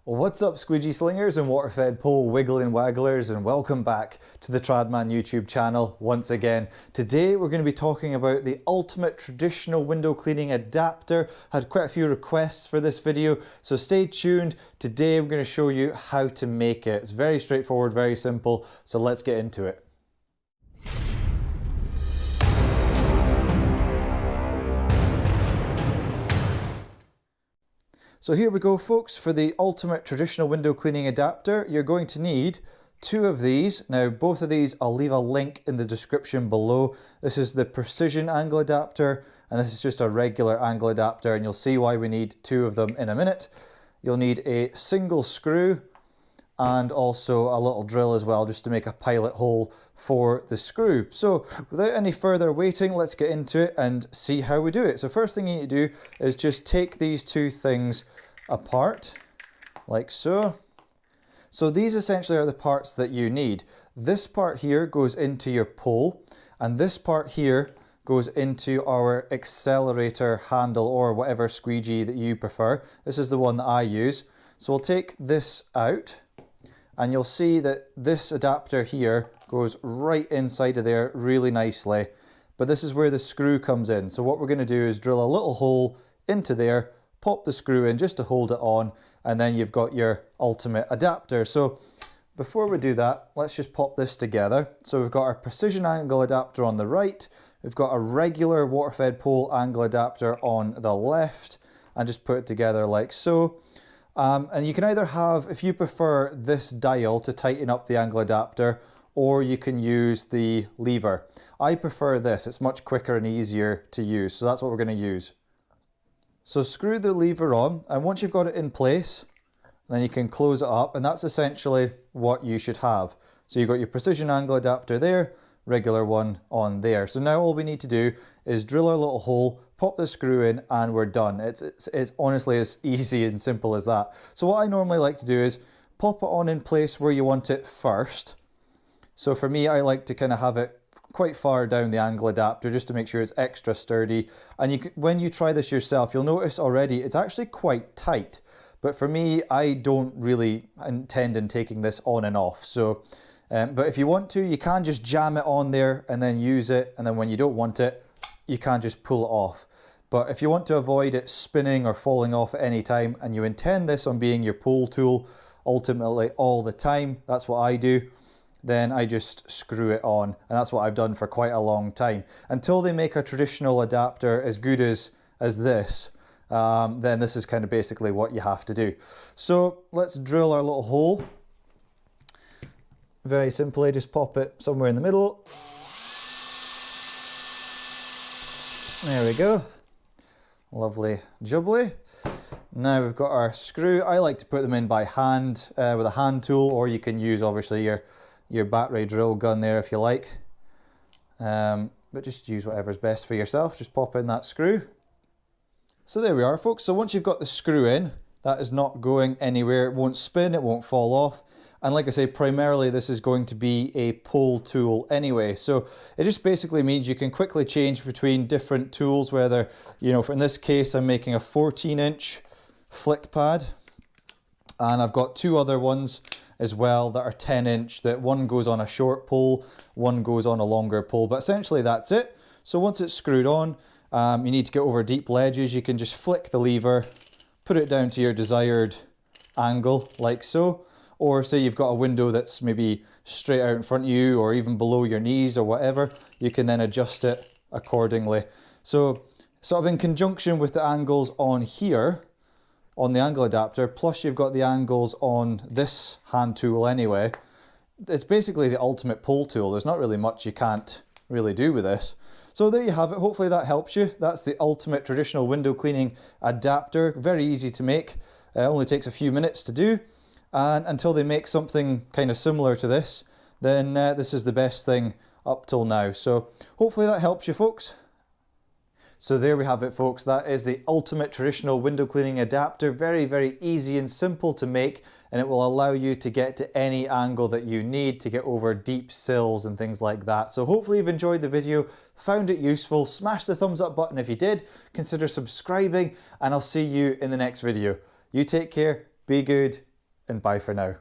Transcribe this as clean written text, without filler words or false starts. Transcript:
Well, what's up, squeegee slingers and water-fed pole wiggling wagglers, and welcome back to the Tradman YouTube channel once again. Today we're going to be talking about the ultimate traditional window cleaning adapter. I had quite a few requests for this video, so stay tuned. Today I'm going to show you how to make it. It's very straightforward, very simple, so let's get into it. So here we go, folks. For the ultimate traditional window cleaning adapter, you're going to need two of these. Now, both of these, I'll leave a link in the description below. This is the precision angle adapter, and this is just a regular angle adapter, and you'll see why we need two of them in a minute. You'll need a single screw and also a little drill as well, just to make a pilot hole for the screw. So without any further waiting, let's get into it and see how we do it. So first thing you need to do is just take these two things apart, like so. So these essentially are the parts that you need. This part here goes into your pole, and this part here goes into our accelerator handle, or whatever squeegee that you prefer. This is the one that I use. So we'll take this out, and you'll see that this adapter here goes right inside of there really nicely. But this is where the screw comes in. So what we're going to do is drill a little hole into there, pop the screw in just to hold it on, and then you've got your ultimate adapter. So before we do that, let's just pop this together. So we've got our precision angle adapter on the right, we've got a regular water-fed pole angle adapter on the left, and just put it together like so. And you can either have, if you prefer, this dial to tighten up the angle adapter, or you can use the lever. I prefer this, it's much quicker and easier to use, so that's what we're going to use. So screw the lever on, and once you've got it in place, then you can close it up, and that's essentially what you should have. So you've got your precision angle adapter there, regular one on there. So now all we need to do is drill our little hole, pop the screw in, and we're done. It's honestly as easy and simple as that. So what I normally like to do is pop it on in place where you want it first. So for me, I like to kind of have it quite far down the angle adapter just to make sure it's extra sturdy. And when you try this yourself, you'll notice already it's actually quite tight. But for me, I don't really intend in taking this on and off. So, but if you want to, you can just jam it on there and then use it. And then when you don't want it, you can just pull it off. But if you want to avoid it spinning or falling off at any time, and you intend this on being your pole tool ultimately all the time, that's what I do, then I just screw it on. And that's what I've done for quite a long time. Until they make a traditional adapter as good as this, then this is kind of basically what you have to do. So let's drill our little hole. Very simply, just pop it somewhere in the middle. There we go. Lovely jubbly. Now we've got our screw. I like to put them in by hand with a hand tool, or you can use obviously your battery drill gun there if you like. But just use whatever's best for yourself. Just pop in that screw. So there we are, folks. So once you've got the screw in, that is not going anywhere. It won't spin, it won't fall off. And like I say, primarily this is going to be a pole tool anyway. So it just basically means you can quickly change between different tools, whether, you know, in this case, I'm making a 14-inch flick pad. And I've got two other ones as well that are 10-inch, that one goes on a short pole, one goes on a longer pole. But essentially that's it. So once it's screwed on, you need to get over deep ledges. You can just flick the lever, put it down to your desired angle like so. Or say you've got a window that's maybe straight out in front of you, or even below your knees or whatever, you can then adjust it accordingly. So sort of in conjunction with the angles on here, on the angle adapter, plus you've got the angles on this hand tool anyway, it's basically the ultimate pole tool. There's not really much you can't really do with this. So there you have it. Hopefully that helps you. That's the ultimate traditional window cleaning adapter. Very easy to make. Only takes a few minutes to do. And until they make something kind of similar to this, then this is the best thing up till now. So hopefully that helps you, folks. So there we have it, folks. That is the ultimate traditional window cleaning adapter. Very, very easy and simple to make, and it will allow you to get to any angle that you need to get over deep sills and things like that. So hopefully you've enjoyed the video, found it useful. Smash the thumbs up button if you did. Consider subscribing, and I'll see you in the next video. You take care, be good, and bye for now.